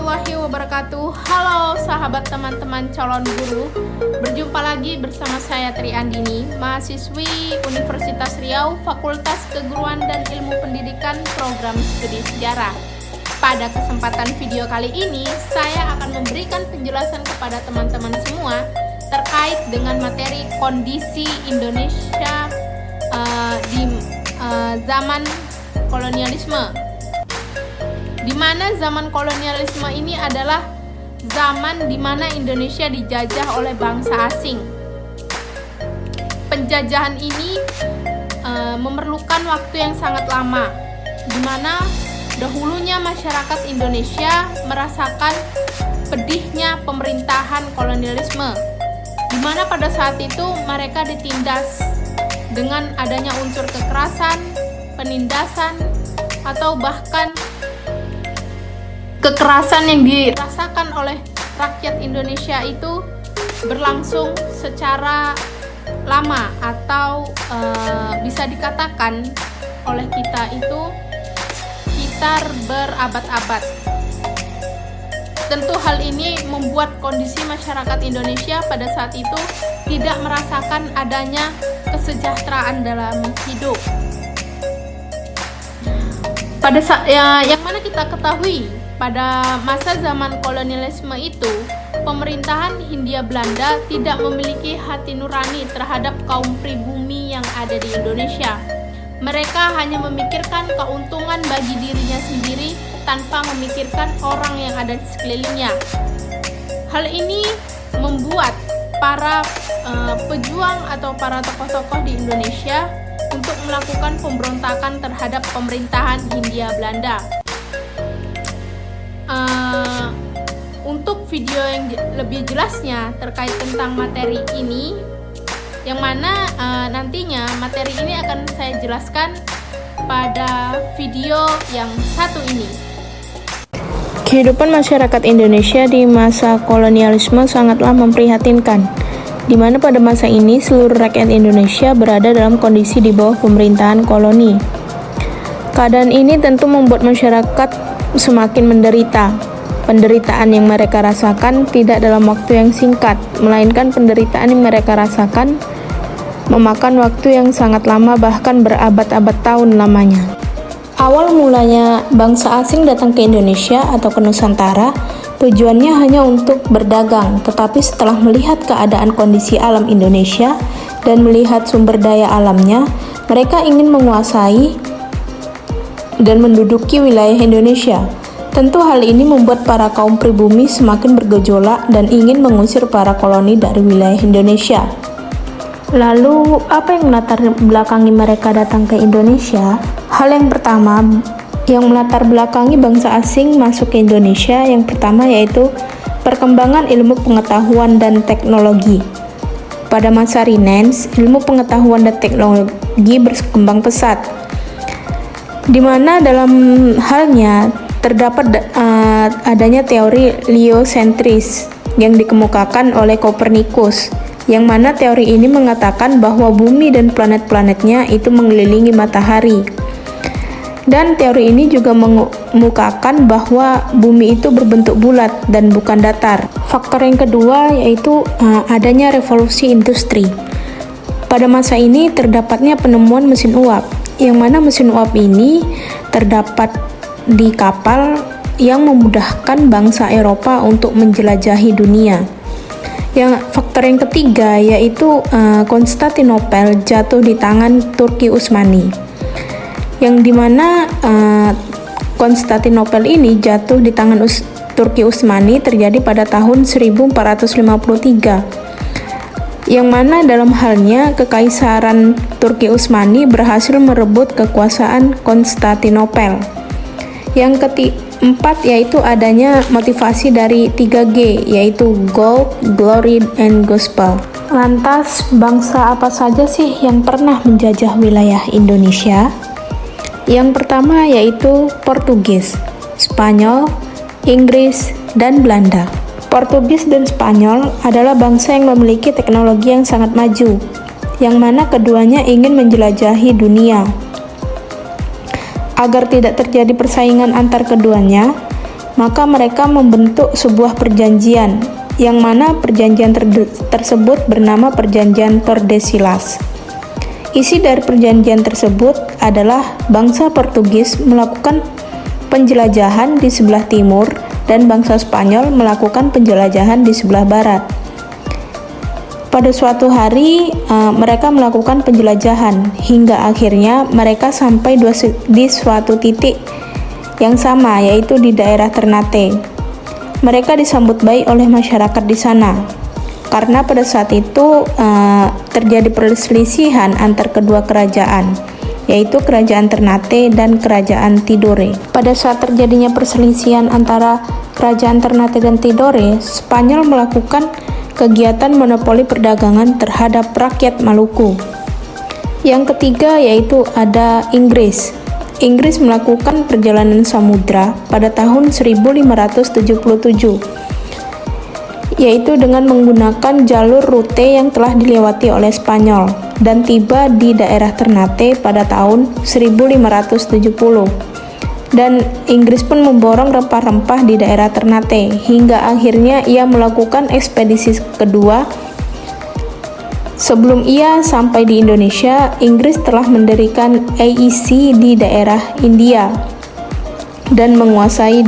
warahmatullahi wabarakatuh. Halo sahabat teman-teman calon guru. Berjumpa lagi bersama saya Tri Andini, mahasiswi Universitas Riau, Fakultas Keguruan dan Ilmu Pendidikan Program Studi Sejarah. Pada kesempatan video kali ini, saya akan memberikan penjelasan kepada teman-teman semua terkait dengan materi kondisi Indonesia di zaman kolonialisme. Di mana zaman kolonialisme ini adalah zaman di mana Indonesia dijajah oleh bangsa asing. Penjajahan ini memerlukan waktu yang sangat lama, di mana dahulunya masyarakat Indonesia merasakan pedihnya pemerintahan kolonialisme, di mana pada saat itu mereka ditindas dengan adanya unsur kekerasan, penindasan, atau bahkan kekerasan yang dirasakan oleh rakyat Indonesia itu berlangsung secara lama atau bisa dikatakan oleh kita itu sekitar berabad-abad. Tentu hal ini membuat kondisi masyarakat Indonesia pada saat itu tidak merasakan adanya kesejahteraan dalam hidup. Pada saat yang mana kita ketahui, pada masa zaman kolonialisme itu, pemerintahan Hindia Belanda tidak memiliki hati nurani terhadap kaum pribumi yang ada di Indonesia. Mereka hanya memikirkan keuntungan bagi dirinya sendiri tanpa memikirkan orang yang ada di sekelilingnya. Hal ini membuat para pejuang atau para tokoh-tokoh di Indonesia untuk melakukan pemberontakan terhadap pemerintahan Hindia Belanda. Untuk video yang lebih jelasnya terkait tentang materi ini, yang mana nantinya materi ini akan saya jelaskan pada video yang satu ini. Kehidupan masyarakat Indonesia di masa kolonialisme sangatlah memprihatinkan, di mana pada masa ini seluruh rakyat Indonesia berada dalam kondisi di bawah pemerintahan koloni. Keadaan ini tentu membuat masyarakat semakin menderita. Penderitaan yang mereka rasakan tidak dalam waktu yang singkat, melainkan penderitaan yang mereka rasakan memakan waktu yang sangat lama, bahkan berabad-abad tahun lamanya. Awal mulanya bangsa asing datang ke Indonesia atau ke Nusantara, tujuannya hanya untuk berdagang, tetapi setelah melihat keadaan kondisi alam Indonesia dan melihat sumber daya alamnya, mereka ingin menguasai dan menduduki wilayah Indonesia. Tentu hal ini membuat para kaum pribumi semakin bergejolak dan ingin mengusir para koloni dari wilayah Indonesia. Lalu, apa yang melatar belakangi mereka datang ke Indonesia? Hal yang pertama yang melatar belakangi bangsa asing masuk ke Indonesia, yang pertama yaitu perkembangan ilmu pengetahuan dan teknologi. Pada masa Renaissance, ilmu pengetahuan dan teknologi berkembang pesat, di mana dalam halnya terdapat adanya teori heliocentris yang dikemukakan oleh Copernicus, yang mana teori ini mengatakan bahwa bumi dan planet-planetnya itu mengelilingi matahari. Dan teori ini juga mengemukakan bahwa bumi itu berbentuk bulat dan bukan datar. Faktor yang kedua yaitu adanya revolusi industri. Pada masa ini terdapatnya penemuan mesin uap, yang mana mesin uap ini terdapat di kapal yang memudahkan bangsa Eropa untuk menjelajahi dunia. Faktor yang ketiga yaitu Konstantinopel jatuh di tangan Turki Utsmani, yang dimana Konstantinopel ini jatuh di tangan Turki Utsmani terjadi pada tahun 1453, yang mana dalam halnya Kekaisaran Turki Utsmani berhasil merebut kekuasaan Konstantinopel. Yang keempat yaitu adanya motivasi dari 3G, yaitu Gold, Glory, and Gospel. Lantas, bangsa apa saja sih yang pernah menjajah wilayah Indonesia? Yang pertama yaitu Portugis, Spanyol, Inggris, dan Belanda. Portugis dan Spanyol adalah bangsa yang memiliki teknologi yang sangat maju, yang mana keduanya ingin menjelajahi dunia. Agar tidak terjadi persaingan antar keduanya, maka mereka membentuk sebuah perjanjian, yang mana perjanjian tersebut bernama Perjanjian Tordesillas. Isi dari perjanjian tersebut adalah bangsa Portugis melakukan penjelajahan di sebelah timur dan bangsa Spanyol melakukan penjelajahan di sebelah barat. Pada suatu hari mereka melakukan penjelajahan hingga akhirnya mereka sampai di suatu titik yang sama, yaitu di daerah Ternate. Mereka disambut baik oleh masyarakat di sana karena pada saat itu terjadi perselisihan antar kedua kerajaan, yaitu kerajaan Ternate dan kerajaan Tidore. Pada saat terjadinya perselisihan antara kerajaan Ternate dan Tidore, Spanyol melakukan kegiatan monopoli perdagangan terhadap rakyat Maluku. Yang ketiga yaitu ada Inggris. Inggris melakukan perjalanan samudra pada tahun 1577, yaitu dengan menggunakan jalur rute yang telah dilewati oleh Spanyol dan tiba di daerah Ternate pada tahun 1570. Dan Inggris pun memborong rempah-rempah di daerah Ternate hingga akhirnya ia melakukan ekspedisi kedua. Sebelum ia sampai di Indonesia, Inggris telah mendirikan AEC di daerah India dan menguasai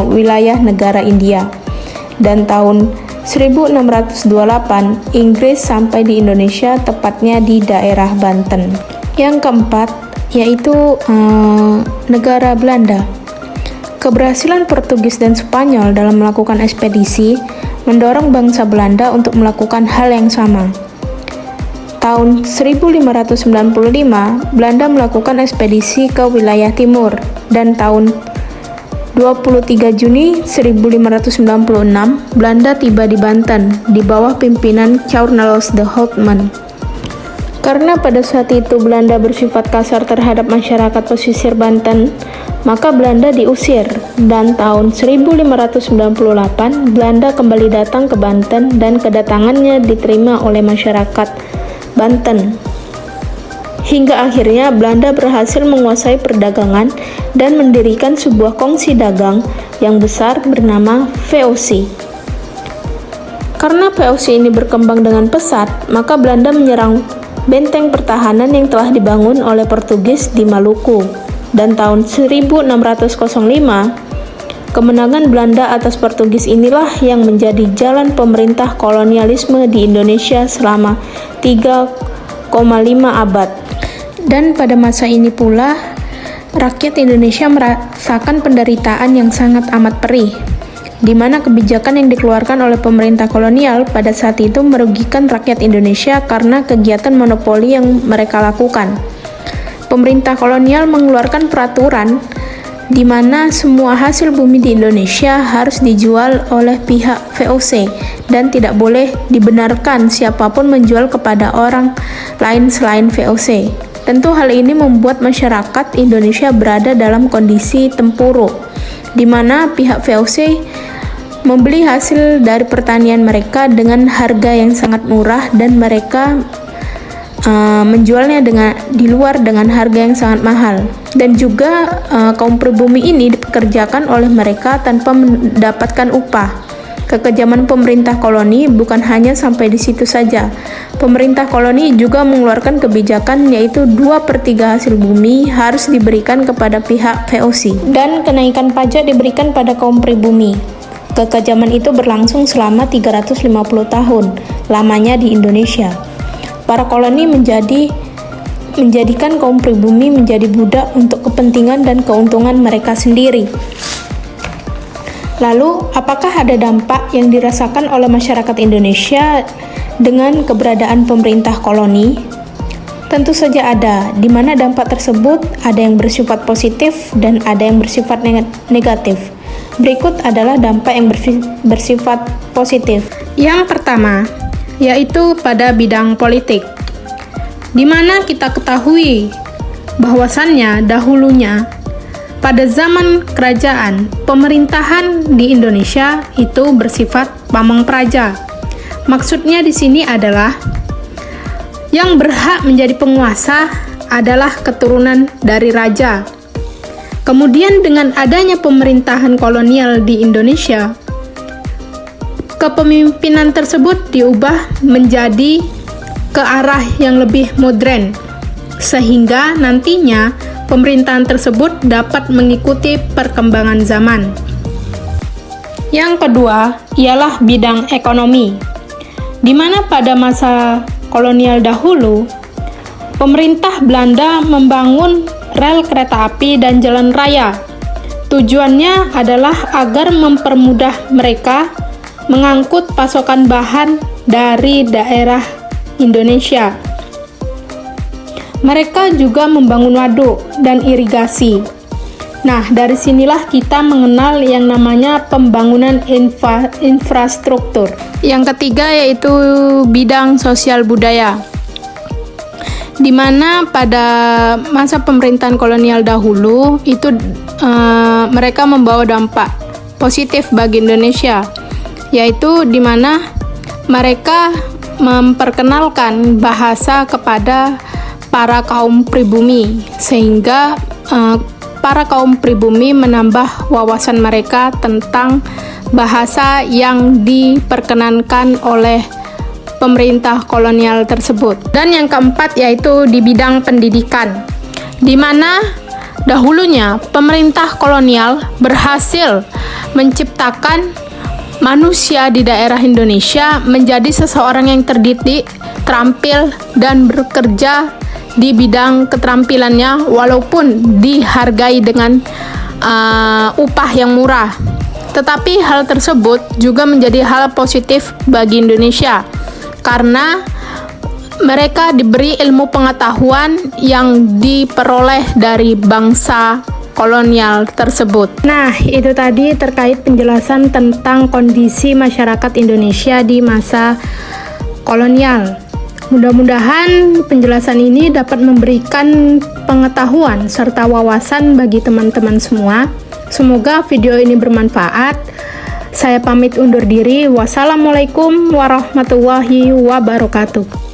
wilayah negara India. Dan tahun 1628, Inggris sampai di Indonesia, tepatnya di daerah Banten. Yang keempat, yaitu negara Belanda. Keberhasilan Portugis dan Spanyol dalam melakukan ekspedisi mendorong bangsa Belanda untuk melakukan hal yang sama. Tahun 1595, Belanda melakukan ekspedisi ke wilayah timur, dan tahun 23 Juni 1596, Belanda tiba di Banten di bawah pimpinan Cornelis de Houtman. Karena pada saat itu Belanda bersifat kasar terhadap masyarakat pesisir Banten, maka Belanda diusir, dan tahun 1598 Belanda kembali datang ke Banten dan kedatangannya diterima oleh masyarakat Banten. Hingga akhirnya Belanda berhasil menguasai perdagangan dan mendirikan sebuah kongsi dagang yang besar bernama VOC. Karena VOC ini berkembang dengan pesat, maka Belanda menyerang benteng pertahanan yang telah dibangun oleh Portugis di Maluku. Dan tahun 1605, kemenangan Belanda atas Portugis inilah yang menjadi jalan pemerintah kolonialisme di Indonesia selama 3,5 abad. Dan pada masa ini pula, rakyat Indonesia merasakan penderitaan yang sangat amat perih, di mana kebijakan yang dikeluarkan oleh pemerintah kolonial pada saat itu merugikan rakyat Indonesia karena kegiatan monopoli yang mereka lakukan. Pemerintah kolonial mengeluarkan peraturan di mana semua hasil bumi di Indonesia harus dijual oleh pihak VOC dan tidak boleh dibenarkan siapapun menjual kepada orang lain selain VOC. Tentu hal ini membuat masyarakat Indonesia berada dalam kondisi tempuruk, di mana pihak VOC membeli hasil dari pertanian mereka dengan harga yang sangat murah dan mereka menjualnya di luar dengan harga yang sangat mahal. Dan juga kaum pribumi ini dipekerjakan oleh mereka tanpa mendapatkan upah. Kekejaman pemerintah koloni bukan hanya sampai di situ saja. Pemerintah koloni juga mengeluarkan kebijakan yaitu 2/3 hasil bumi harus diberikan kepada pihak VOC dan kenaikan pajak diberikan pada kaum pribumi. Kekejaman itu berlangsung selama 350 tahun lamanya di Indonesia. Para koloni menjadikan kaum pribumi menjadi budak untuk kepentingan dan keuntungan mereka sendiri. Lalu, apakah ada dampak yang dirasakan oleh masyarakat Indonesia dengan keberadaan pemerintah koloni? Tentu saja ada, di mana dampak tersebut ada yang bersifat positif dan ada yang bersifat negatif. Berikut adalah dampak yang bersifat positif. Yang pertama, yaitu pada bidang politik, di mana kita ketahui bahwasannya dahulunya pada zaman kerajaan, pemerintahan di Indonesia itu bersifat pamong praja. Maksudnya di sini adalah yang berhak menjadi penguasa adalah keturunan dari raja. Kemudian dengan adanya pemerintahan kolonial di Indonesia, kepemimpinan tersebut diubah menjadi ke arah yang lebih modern, sehingga nantinya pemerintahan tersebut dapat mengikuti perkembangan zaman. Yang kedua ialah bidang ekonomi, di mana pada masa kolonial dahulu, pemerintah Belanda membangun rel kereta api dan jalan raya. Tujuannya adalah agar mempermudah mereka mengangkut pasokan bahan dari daerah Indonesia. Mereka juga membangun waduk dan irigasi. Nah, dari sinilah kita mengenal yang namanya pembangunan infrastruktur. Yang ketiga yaitu bidang sosial budaya, di mana pada masa pemerintahan kolonial dahulu itu mereka membawa dampak positif bagi Indonesia, yaitu di mana mereka memperkenalkan bahasa kepada para kaum pribumi, sehingga para kaum pribumi menambah wawasan mereka tentang bahasa yang diperkenankan oleh pemerintah kolonial tersebut. Dan yang keempat yaitu di bidang pendidikan, di mana dahulunya pemerintah kolonial berhasil menciptakan manusia di daerah Indonesia menjadi seseorang yang terdidik, terampil, dan bekerja di bidang keterampilannya walaupun dihargai dengan upah yang murah. Tetapi hal tersebut juga menjadi hal positif bagi Indonesia, karena mereka diberi ilmu pengetahuan yang diperoleh dari bangsa kolonial tersebut. Nah, itu tadi terkait penjelasan tentang kondisi masyarakat Indonesia di masa kolonial. Mudah-mudahan penjelasan ini dapat memberikan pengetahuan serta wawasan bagi teman-teman semua. Semoga video ini bermanfaat. Saya pamit undur diri. Wassalamualaikum warahmatullahi wabarakatuh.